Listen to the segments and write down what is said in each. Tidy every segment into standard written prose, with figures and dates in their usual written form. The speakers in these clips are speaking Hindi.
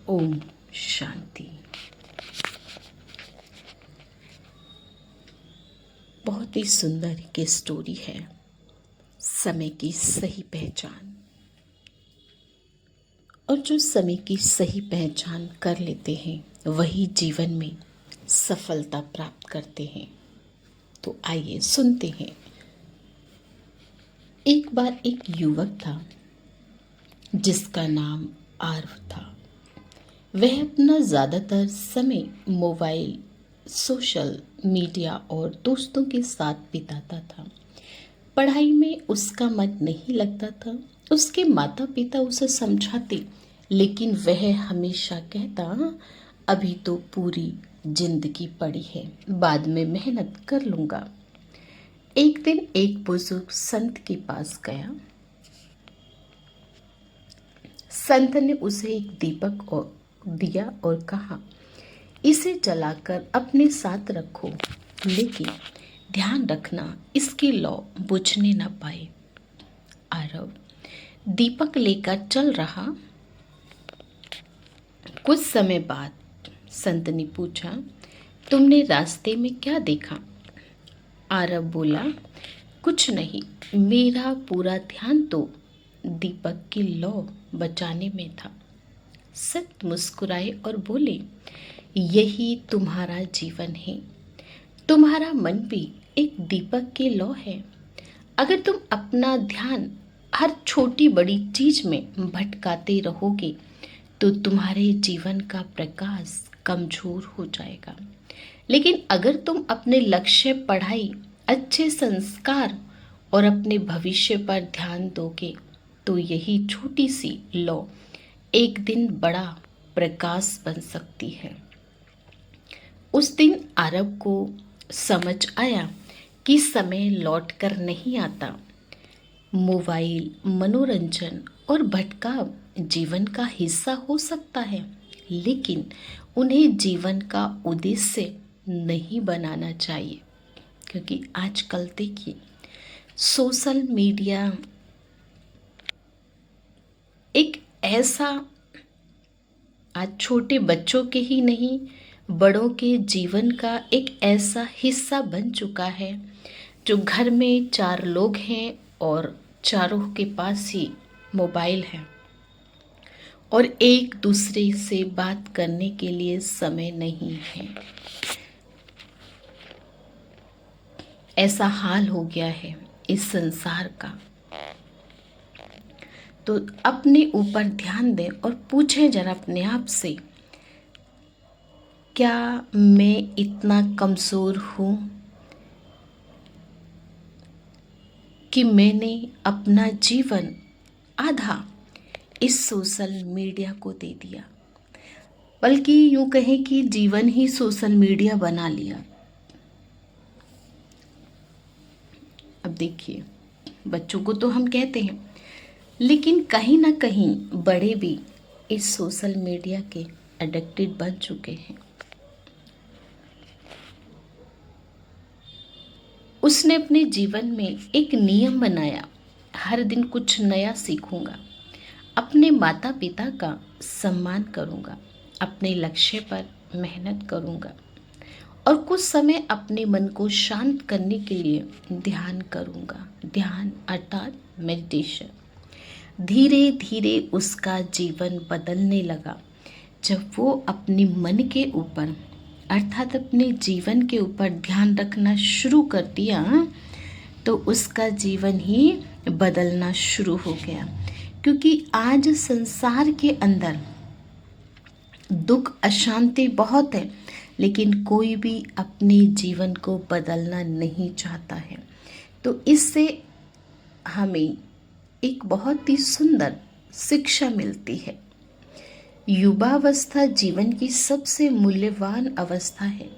ओम शांति। बहुत ही सुंदर की स्टोरी है, समय की सही पहचान। और जो समय की सही पहचान कर लेते हैं वही जीवन में सफलता प्राप्त करते हैं। तो आइए सुनते हैं। एक बार एक युवक था जिसका नाम आर्व था। वह अपना ज़्यादातर समय मोबाइल, सोशल मीडिया और दोस्तों के साथ बिताता था। पढ़ाई में उसका मन नहीं लगता था। उसके माता पिता उसे समझाते, लेकिन वह हमेशा कहता, अभी तो पूरी जिंदगी पड़ी है, बाद में मेहनत कर लूँगा। एक दिन एक बुजुर्ग संत के पास गया। संत ने उसे एक दीपक दिया और कहा, इसे जलाकर अपने साथ रखो, लेकिन ध्यान रखना इसकी लौ बुझने न पाए। आरव दीपक लेकर चल रहा। कुछ समय बाद संत ने पूछा, तुमने रास्ते में क्या देखा? आरव बोला, कुछ नहीं, मेरा पूरा ध्यान तो दीपक की लौ बचाने में था। संत मुस्कुराए और बोले, यही तुम्हारा जीवन है। तुम्हारा मन भी एक दीपक की लौ है। अगर तुम अपना ध्यान हर छोटी बड़ी चीज में भटकाते रहोगे तो तुम्हारे जीवन का प्रकाश कमजोर हो जाएगा। लेकिन अगर तुम अपने लक्ष्य, पढ़ाई, अच्छे संस्कार और अपने भविष्य पर ध्यान दोगे तो यही छोटी सी लौ एक दिन बड़ा प्रकाश बन सकती है। उस दिन आरव को समझ आया कि समय लौट कर नहीं आता। मोबाइल, मनोरंजन और भटकाव जीवन का हिस्सा हो सकता है, लेकिन उन्हें जीवन का उद्देश्य नहीं बनाना चाहिए। क्योंकि आजकल देखिए, सोशल मीडिया एक ऐसा, आज छोटे बच्चों के ही नहीं, बड़ों के जीवन का एक ऐसा हिस्सा बन चुका है। जो घर में 4 लोग हैं और चारों के पास ही मोबाइल है और एक दूसरे से बात करने के लिए समय नहीं है। ऐसा हाल हो गया है इस संसार का। तो अपने ऊपर ध्यान दें और पूछें जरा अपने आप से, क्या मैं इतना कमज़ोर हूँ कि मैंने अपना जीवन आधा इस सोशल मीडिया को दे दिया, बल्कि यूं कहें कि जीवन ही सोशल मीडिया बना लिया। अब देखिए, बच्चों को तो हम कहते हैं, लेकिन कहीं ना कहीं बड़े भी इस सोशल मीडिया के एडिक्टेड बन चुके हैं। उसने अपने जीवन में एक नियम बनाया, हर दिन कुछ नया सीखूंगा, अपने माता पिता का सम्मान करूंगा, अपने लक्ष्य पर मेहनत करूंगा और कुछ समय अपने मन को शांत करने के लिए ध्यान करूंगा। ध्यान अर्थात मेडिटेशन। धीरे धीरे उसका जीवन बदलने लगा। जब वो अपने मन के ऊपर अर्थात अपने जीवन के ऊपर ध्यान रखना शुरू कर दिया तो उसका जीवन ही बदलना शुरू हो गया। क्योंकि आज संसार के अंदर दुख, अशांति बहुत है, लेकिन कोई भी अपने जीवन को बदलना नहीं चाहता है। तो इससे हमें एक बहुत ही सुंदर शिक्षा मिलती है। युवावस्था जीवन की सबसे मूल्यवान अवस्था है।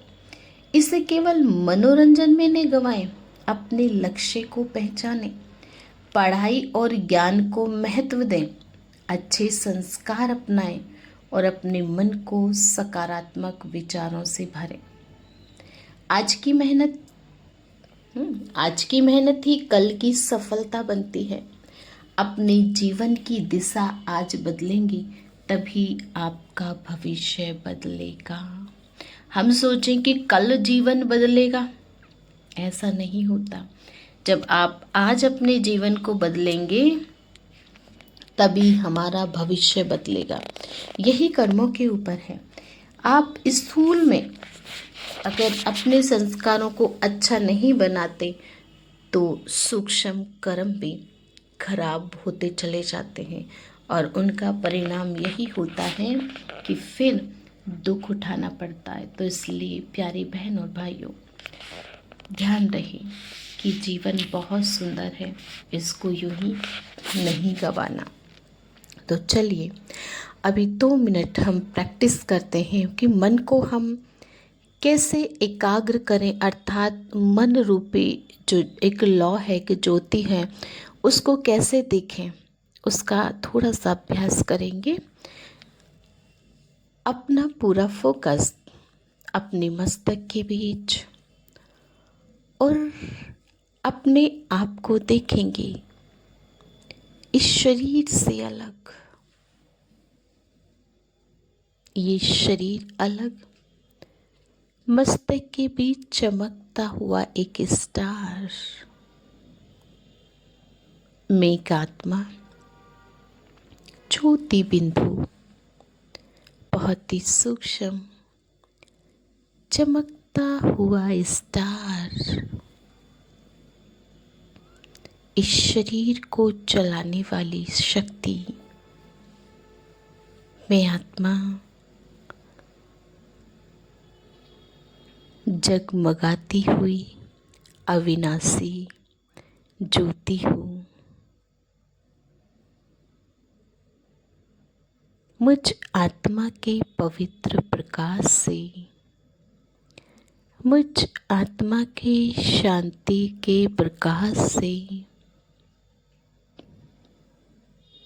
इसे केवल मनोरंजन में नहीं गंवाएं, अपने लक्ष्य को पहचानें, पढ़ाई और ज्ञान को महत्व दें, अच्छे संस्कार अपनाएं और अपने मन को सकारात्मक विचारों से भरें। आज की मेहनत ही कल की सफलता बनती है। अपने जीवन की दिशा आज बदलेंगी तभी आपका भविष्य बदलेगा। हम सोचें कि कल जीवन बदलेगा, ऐसा नहीं होता। जब आप आज अपने जीवन को बदलेंगे तभी हमारा भविष्य बदलेगा। यही कर्मों के ऊपर है। आप स्थूल में अगर अपने संस्कारों को अच्छा नहीं बनाते तो सूक्ष्म कर्म भी खराब होते चले जाते हैं और उनका परिणाम यही होता है कि फिर दुख उठाना पड़ता है। तो इसलिए प्यारी बहन और भाइयों, ध्यान रहे कि जीवन बहुत सुंदर है, इसको यूं ही नहीं गंवाना। तो चलिए अभी 2 मिनट हम प्रैक्टिस करते हैं कि मन को हम कैसे एकाग्र करें, अर्थात मन रूपी जो एक लौ है, कि ज्योति है, उसको कैसे देखें, उसका थोड़ा सा अभ्यास करेंगे। अपना पूरा फोकस अपने मस्तक के बीच और अपने आप को देखेंगे इस शरीर से अलग। ये शरीर अलग, मस्तक के बीच चमकता हुआ एक स्टार, मेघात्मा, ज्योति बिंदु, बहुत ही सूक्ष्म चमकता हुआ स्टार, इस शरीर को चलाने वाली शक्ति। मैं आत्मा जगमगाती हुई अविनाशी ज्योति हूँ। मुझ आत्मा के पवित्र प्रकाश से, मुझ आत्मा के शांति के प्रकाश से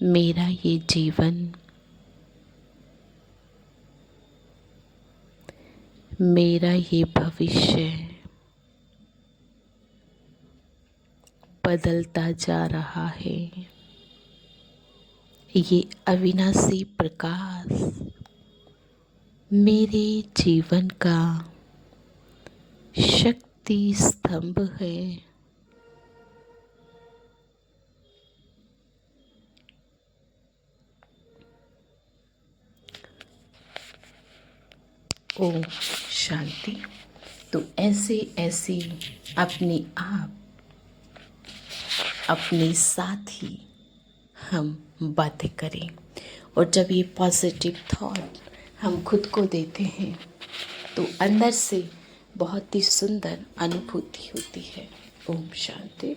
मेरा ये जीवन, मेरा ये भविष्य बदलता जा रहा है। ये अविनाशी प्रकाश मेरे जीवन का शक्ति स्तंभ है। ओम शांति। तो ऐसे ऐसे अपने आप अपने साथ ही हम बातें करें, और जब ये पॉजिटिव थॉट हम खुद को देते हैं तो अंदर से बहुत ही सुंदर अनुभूति होती है। ओम शांति।